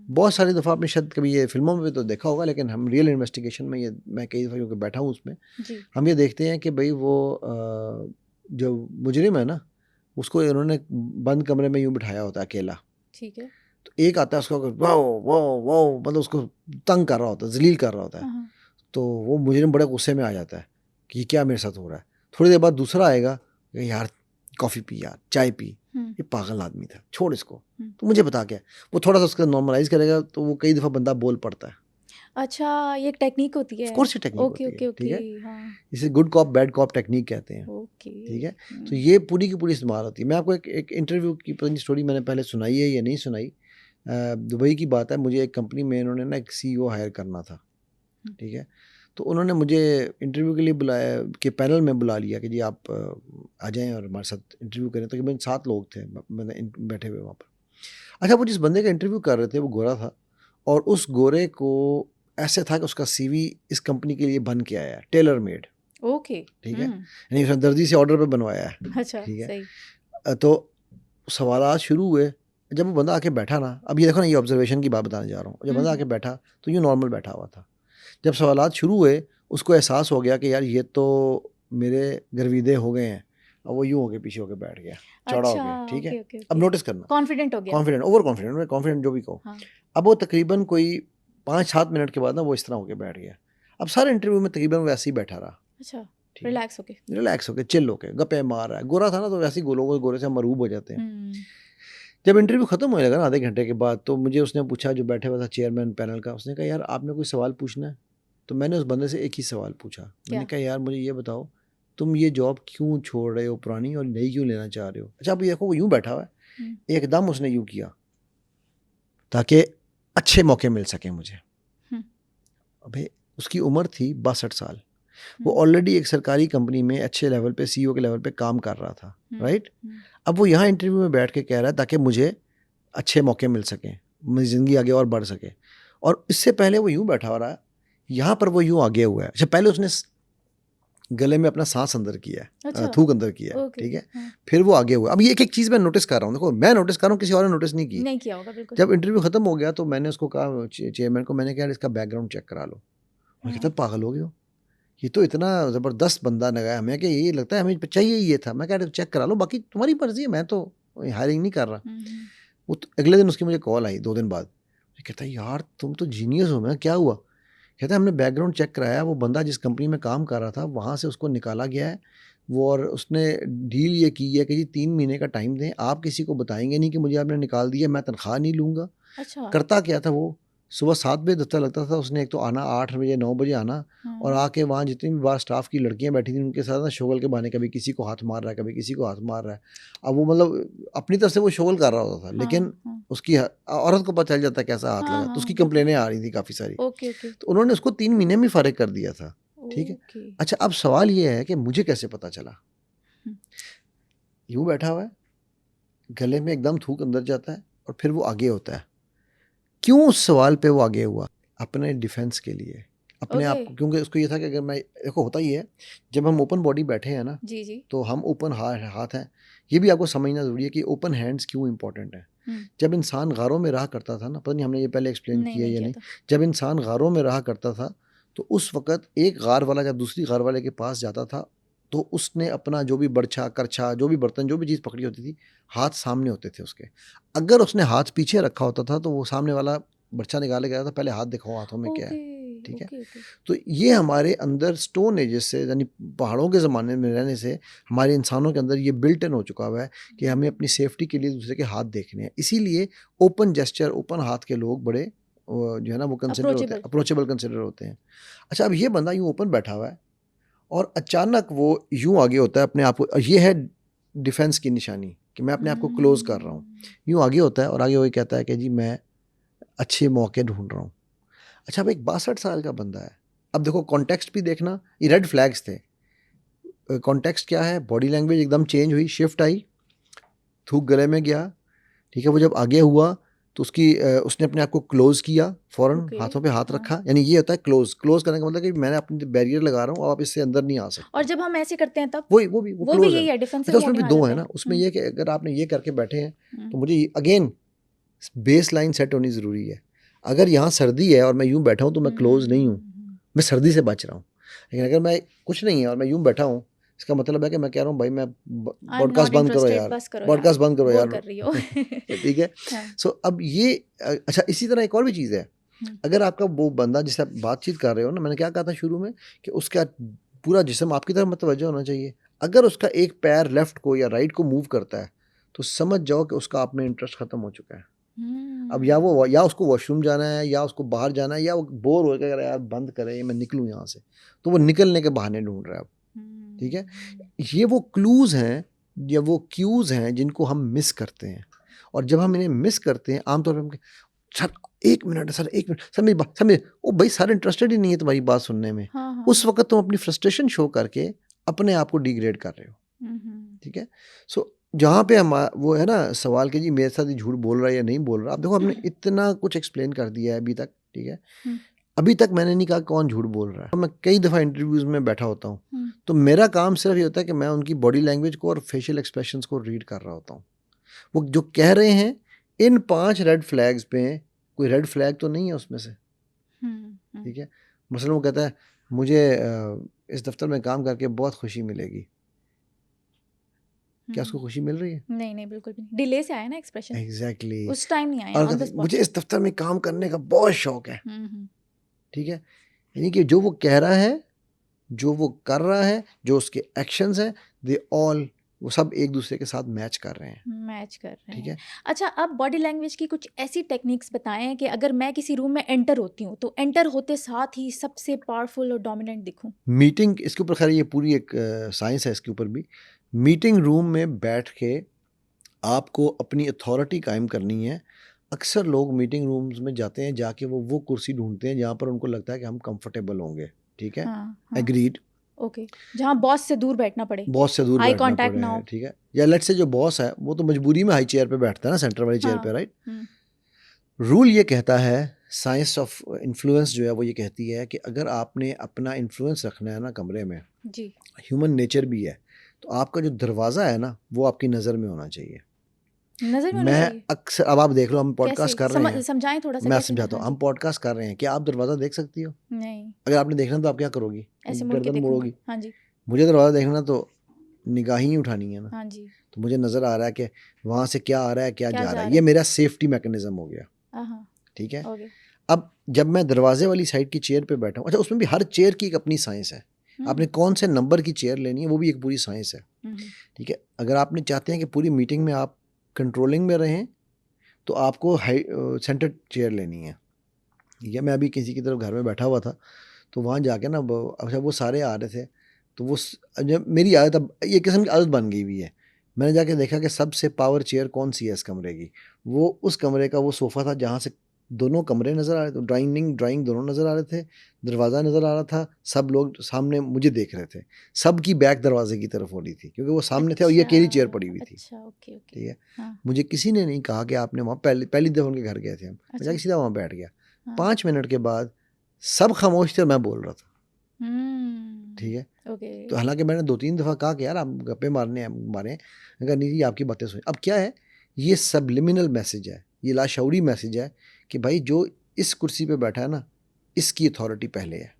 बहुत सारी दफ़ा आपने शायद कभी ये फिल्मों में भी तो देखा होगा, लेकिन हम रियल इन्वेस्टिगेशन में ये मैं कई दफ़ा क्योंकि बैठा हूँ उसमें, जी। हम ये देखते हैं कि भाई वो जो मुजरिम है ना, उसको इन्होंने बंद कमरे में यूँ बिठाया होता है अकेला। ठीक है। तो एक आता है उसको वाओ वाओ वाओ, मतलब उसको तंग कर रहा होता है, जलील कर रहा होता है। हाँ, हाँ। तो वो मुजरिम बड़े गुस्से में आ जाता है कि ये क्या मेरे साथ हो रहा है। थोड़ी देर बाद दूसरा आएगा कि यार कॉफ़ी पी, यार चाय पी, हुँ, ये पागल आदमी था, छोड़ इसको, हुँ। तो मुझे बता क्या है। वो थोड़ा सा उसका नॉर्मलाइज करेगा तो वो कई दफ़ा बंदा बोल पड़ता है। अच्छा, ये एक टेक्नीक होती ऑफ है। कोर्स ये टेक्निक ओके, होती है, ओके, ठीक ओके। है। हाँ, इसे good cop bad cop technique कहते हैं, ओके। ठीक है। तो हुँ, ये पूरी की पूरी इस्तेमाल होती है। मैं आपको एक इंटरव्यू की पता नहीं स्टोरी मैंने पहले सुनाई है या नहीं सुनाई। दुबई की बात है, मुझे एक कंपनी में इन्होंने ना एक सीईओ हायर करना था, हुँ, ठीक है। तो उन्होंने मुझे इंटरव्यू के लिए बुलाया, कि पैनल में बुला लिया कि जी आप आ जाएँ और हमारे साथ इंटरव्यू करें। तकरीबन 7 लोग थे मतलब बैठे हुए वहाँ पर। अच्छा, वो जिस बंदे का इंटरव्यू कर रहे थे वो गोरा था, और उस गोरे को ऐसे था कि उसका सीवी इस कंपनी के लिए बन के आया है, टेलर मेड, ओके। ठीक है। हुँ, यानी उसने दर्जी से ऑर्डर पे बनवाया है, अच्छा, ठीक है। सही। तो सवालात शुरू हुए। जब वो बंदा आके बैठा ना, अब ये देखो ना, ये ऑब्जर्वेशन की बात बताने जा रहा हूँ। जब हुँ, बंदा हुँ, आके बैठा तो यूँ नॉर्मल बैठा हुआ था। जब सवालात शुरू हुए, उसको एहसास हो गया कि यार ये तो मेरे गर्विदे हो गए हैं। अब वो यूँ होके पीछे होके बैठ गया, चौड़ा अच्छा, होके, ठीक है। ओके, ओके, अब ओके। नोटिस करना, कॉन्फिडेंट हो गया। कॉन्फिडेंट, ओवर कॉन्फिडेंट, कॉन्फिडेंट जो भी कहो। हाँ, अब वो तकरीबन कोई 5-7 मिनट के बाद ना वो इस तरह होके बैठ गया। अब सारे इंटरव्यू में तकरीबन वो वैसे ही बैठा रहा, अच्छा, ठीक है। रिलैक्स होके। रिलैक्स होके, चिल होके, गप्पे मार रहा है। गोरा था ना, तो वैसे ही लोग गोरे से हम मरूब हो जाते हैं। हुँ, जब इंटरव्यू खत्म होने लगा ना आधे घंटे के बाद, तो मुझे उसने पूछा, जो बैठे हुआ था चेयरमैन पैनल का, उसने कहा यार आपने कोई सवाल पूछना है? तो मैंने उस बंदे से एक ही सवाल पूछा। मैंने क्या? कहा यार मुझे ये बताओ, तुम ये जॉब क्यों छोड़ रहे हो पुरानी और नई क्यों लेना चाह रहे हो? अच्छा, अब ये देखो वो यूँ बैठा हुआ है, हुँ, एकदम उसने यूँ किया ताकि अच्छे मौके मिल सकें मुझे। हुँ, अबे उसकी उम्र थी 62 साल। वो हुँ, ऑलरेडी एक सरकारी कंपनी में अच्छे लेवल पे, सीईओ के लेवल पे काम कर रहा था, हुँ, राइट? हुँ। अब वो यहाँ इंटरव्यू में बैठ के कह रहा है ताकि मुझे अच्छे मौके मिल सकें, मेरी ज़िंदगी आगे और बढ़ सके। और इससे पहले वो यूँ बैठा हो रहा है, यहाँ पर वो यूँ आगे हुआ है। अच्छा, पहले उसने गले में अपना सांस अंदर किया है, अच्छा, थूक अंदर किया है, ओके, ठीक है। हाँ। फिर वो आगे हुआ। अब ये एक एक चीज़ मैं नोटिस कर रहा हूँ, देखो मैं नोटिस कर रहा हूँ, किसी और ने नोटिस नहीं की। नहीं किया होगा, बिल्कुल। जब इंटरव्यू खत्म हो गया तो मैंने उसको कहा, चेयरमैन को, मैंने कहा यार इसका बैकग्राउंड चेक करा लो। उन्होंने कहता हाँ, पागल हो गए हो, ये तो इतना ज़बरदस्त बंदा लगाया हमें कि ये लगता है हमें चाहिए ही ये था। मैं कह रहा चेक करा लो, बाकी तुम्हारी मर्जी है, मैं तो हायरिंग नहीं कर रहा। हुँ, हुँ, वो तो अगले दिन उसकी मुझे कॉल आई 2 दिन बाद। वो कहता है यार तुम तो जीनियस हो। मैं क्या हुआ? कहता है हमने बैकग्राउंड चेक कराया, वो बंदा जिस कंपनी में काम कर रहा था वहाँ से उसको निकाला गया है। वो और उसने डील ये की है कि जी 3 महीने का टाइम दें, आप किसी को बताएँगे नहीं कि मुझे आपने निकाल दिया, मैं तनख्वाह नहीं लूँगा। अच्छा, करता क्या था वो, सुबह 7 बजे दफ्तर लगता था, उसने एक तो आना 8 बजे 9 बजे आना, और हाँ, आके वहाँ जितनी भी बाहर स्टाफ की लड़कियाँ बैठी थी उनके साथ ना शोगल के बहाने कभी किसी को हाथ मार रहा है, कभी किसी को हाथ मार रहा है। अब वो मतलब अपनी तरफ से वो शोगल कर रहा होता था, हाँ, लेकिन हाँ, उसकी औरत को पता चल जाता है कैसा हाथ हाँ, लगा, तो हाँ, उसकी बिल्कुल। कंप्लेनें आ रही थी काफ़ी सारी। ओके, ओके, तो उन्होंने उसको 3 महीने में फ़ारिग कर दिया था, ठीक है। ओके। अच्छा, अब सवाल ये है कि मुझे कैसे पता चला? हुँ, यूँ बैठा हुआ है, गले में एकदम थूक अंदर जाता है और फिर वो आगे होता है। क्यों उस सवाल पे वो आगे हुआ? अपने डिफेंस के लिए, अपने ओके। आप को, क्योंकि उसको ये था कि अगर मैं, देखो होता ही है, जब हम ओपन बॉडी बैठे हैं ना, जी, जी। तो हम ओपन हाथ हैं। ये भी आपको समझना ज़रूरी है कि ओपन हैंड्स क्यों इंपॉर्टेंट है। हुँ, जब इंसान गारों में रहा करता था ना, पता नहीं हमने ये पहले एक्सप्लेन नहीं, किया नहीं या किया नहीं। था। जब इंसान गारों में रहा करता था, तो उस वक़्त एक गार वाला जब दूसरी गार वाले के पास जाता था, तो उसने अपना जो भी बर्छा, करछा, जो भी बर्तन, जो भी चीज़ पकड़ी होती थी, हाथ सामने होते थे उसके। अगर उसने हाथ पीछे रखा होता था, तो वो सामने वाला बर्छा निकाले गया था, पहले हाथ दिखाओ हाथों में क्या है, ओके, ठीक है? Okay, okay. तो ये हमारे अंदर स्टोन एजेस से, यानी पहाड़ों के ज़माने में रहने से, हमारे इंसानों के अंदर ये बिल्ट इन हो चुका हुआ है कि हमें अपनी सेफ्टी के लिए दूसरे के हाथ देखने हैं। इसीलिए ओपन जेस्चर, ओपन हाथ के लोग बड़े जो है ना वो कंसिडर होते हैं, अप्रोचेबल। अप्रोचेबल कंसिडर होते हैं। अच्छा, अब ये बंदा यूँ ओपन बैठा हुआ है और अचानक वो यूँ आगे होता है अपने आप को, ये है डिफेंस की निशानी कि मैं अपने आप को क्लोज़ कर रहा हूँ। हुँ, यूँ आगे होता है और आगे वही कहता है कि जी मैं अच्छे मौके ढूँढ रहा हूँ। अच्छा, अब एक 62 साल का बंदा है। अब देखो कॉन्टेक्स्ट भी देखना, ये रेड फ्लैग्स थे। कॉन्टेक्स्ट क्या है, बॉडी लैंग्वेज एकदम चेंज हुई, शिफ्ट आई, थूक गले में गया, ठीक है। वो जब आगे हुआ तो उसने अपने आप को क्लोज़ किया, फ़ौरन ओके, हाथों पे हाथ हाँ। रखा, यानी ये होता है क्लोज़। क्लोज़ करने का मतलब कि मैंने अपनी बैरियर लगा रहा हूँ, आप इससे अंदर नहीं आ और सकते। जब हम ऐसे करते हैं तब? वही वो वो भी क्लोज़ है। यही है, डिफेंसिव अच्छा, उसमें मोड भी में आ 2 जाते है हैं। ना, उसमें हुँ, ये है कि अगर आपने ये करके बैठे हैं, हुँ, तो मुझे अगेन बेस लाइन सेट होनी ज़रूरी है। अगर यहाँ सर्दी है और मैं यूं बैठा हूँ तो मैं क्लोज नहीं हूँ, मैं सर्दी से बच रहा हूँ। लेकिन अगर मैं कुछ नहीं है और मैं यूं बैठा हूँ, इसका मतलब है कि मैं कह रहा हूँ भाई मैं आई एम पॉडकास्ट नॉट बंद करो इंटरेस्टेड, यार, बस करो पॉडकास्ट यार, बंद करो बोर यार। कर रही हो। ठीक है। हाँ, सो अब ये अच्छा, इसी तरह एक और भी चीज़ है। अगर आपका वो बंदा जिससे आप बातचीत कर रहे हो ना, मैंने क्या कहा था शुरू में कि उसका पूरा जिस्म आपकी तरफ मुतवज्जो होना चाहिए। अगर उसका एक पैर लेफ्ट को या राइट को मूव करता है तो समझ जाओ कि उसका आप में इंटरेस्ट खत्म हो चुका है। अब या उसको वॉशरूम जाना है, या उसको बाहर जाना है, या वो बोर हो गया यार बंद करे मैं निकलूं यहाँ से, तो वो निकलने के बहाने ढूंढ रहा है अब। ठीक है। ये वो क्लूज हैं या वो क्यूज हैं जिनको हम मिस करते हैं, और जब हम इन्हें मिस करते हैं आमतौर पर हम sir 1 minute sir 1 minute sir मेरी बात समझ, ओ भाई सर इंटरेस्टेड ही नहीं है तुम्हारी बात सुनने में। हाँ, उस वक्त तुम अपनी फ्रस्ट्रेशन शो करके अपने आप को डिग्रेड कर रहे हो। ठीक है। सो जहाँ पे हम वो है ना सवाल कि जी मेरे साथ ही झूठ बोल रहा है या नहीं बोल रहा, अब देखो हमने इतना कुछ एक्सप्लेन कर दिया है अभी तक। ठीक है। अभी तक मैंने नहीं कहा कौन झूठ बोल रहा है। मैं कई दफ़ा इंटरव्यूज़ में बैठा होता हूँ तो मेरा काम सिर्फ ये होता है कि मैं उनकी बॉडी लैंग्वेज को और फेशियल एक्सप्रेशंस को रीड कर रहा होता हूँ। वो जो कह रहे हैं इन 5 रेड फ्लैग्स पे कोई रेड फ्लैग तो नहीं है उसमें से। ठीक है। मसलन वो कहता है मुझे इस दफ्तर में काम करके बहुत खुशी मिलेगी, क्या उसको खुशी मिल रही है? नहीं नहीं, बिल्कुल भी नहीं। डिले से आया ना एक्सप्रेशन, एग्जैक्टली। उस टाइम नहीं आया, और ऑन द कहते, स्पॉट। मुझे इस दफ्तर में काम करने का बहुत शौक है। ठीक है। यानी कि जो वो कह रहा है, जो वो कर रहा है, जो उसके एक्शंस हैं, दे ऑल वो सब एक दूसरे के साथ मैच कर रहे हैं। मैच कर रहे ठीक हैं। है। अच्छा, अब बॉडी लैंग्वेज की कुछ ऐसी टेक्निक्स बताएं कि अगर मैं किसी रूम में एंटर होती हूँ तो एंटर होते साथ ही सबसे पावरफुल और डोमिनेंट दिखूं। मीटिंग इसके ऊपर खैर ये पूरी एक साइंस है इसके ऊपर भी। मीटिंग रूम में बैठ के आपको अपनी अथॉरिटी कायम करनी है। अक्सर लोग मीटिंग रूम्स में जाते हैं, जाके वो कुर्सी ढूंढते हैं जहाँ पर उनको लगता है कि हम कंफर्टेबल होंगे। ठीक है। एग्रीड। ओके, जहाँ बॉस से दूर बैठना पड़े, बॉस से दूर आई बैठना कांटेक्ट पड़े। ना हो। ठीक है। या लेट्स से जो बॉस है वो तो मजबूरी में हाई चेयर पे बैठता है ना, सेंटर वाली चेयर पे, राइट। रूल ये कहता है, साइंस ऑफ इन्फ्लुएंस जो है वो ये कहती है कि अगर आपने अपना इन्फ्लुएंस रखना है ना कमरे में जी, ह्यूमन नेचर भी है, तो आपका जो दरवाज़ा है ना वो आपकी नज़र में होना चाहिए। नजर में होना मैं चाहिए। अक्सर, अब आप देख लो हम कैसे? पॉडकास्ट कर रहे हैं, समझाएं थोड़ा सा मैं कैसे। समझाता हूँ। हाँ हम जी। पॉडकास्ट कर रहे हैं, क्या आप दरवाज़ा देख सकती हो? नहीं, अगर आपने देखना तो आप क्या करोगी? ऐसे मुड़ के गर्दन देखूंगी। मोड़ोगी। हाँ जी, मुझे दरवाज़ा देखना तो निगाह ही उठानी है ना। हाँ जी। तो मुझे नज़र आ रहा है कि वहाँ से क्या आ रहा है, क्या क्या जा जा रहा है। रहा ये है? मेरा सेफ्टी मैकेनिज्म हो गया। हाँ, ठीक है। ओके। अब जब मैं दरवाजे वाली साइड की चेयर पे बैठा हूँ, अच्छा उसमें भी हर चेयर की एक अपनी साइंस है। आपने कौन से नंबर की चेयर लेनी है वो भी एक पूरी साइंस है। ठीक है। अगर आपने चाहते हैं कि पूरी मीटिंग में आप कंट्रोलिंग में रहें तो आपको हाई सेंटर चेयर लेनी है। ठीक है। मैं अभी किसी की तरफ घर में बैठा हुआ था तो वहाँ जाके ना अच्छा वो सारे आ रहे थे तो जब मेरी आदत, अब ये किस्म की आदत बन गई हुई है, मैंने जाके देखा कि सबसे पावर चेयर कौन सी है इस कमरे की। वो उस कमरे का वो सोफ़ा था जहाँ से दोनों कमरे नज़र आ रहे थे, ड्राइंग दोनों नज़र आ रहे थे, दरवाज़ा नज़र आ रहा था, सब लोग सामने मुझे देख रहे थे, सबकी बैक दरवाजे की तरफ हो रही थी क्योंकि वो सामने थे और ये अकेली चेयर पड़ी हुई थी। अच्छा, ओके ओके। ठीक है। हाँ, मुझे किसी ने नहीं कहा कि आपने वहाँ पहली दफ़ा उनके घर गए थे हम, मैं अच्छा। जाके सीधा वहाँ बैठ गया। हाँ। 5 मिनट के बाद सब खामोश थे और मैं बोल रहा था। ठीक है। ओके। तो हालांकि मैंने 2-3 दफ़ा कहा कि यार आप गप्पे मारने हैं मारें, अगर नहीं जी आपकी बातें सुन। अब क्या है, ये सबलिमिनल मैसेज है, ये लाशऊरी मैसेज है कि भाई जो इस कुर्सी पे बैठा है ना, इसकी अथॉरिटी पहले है।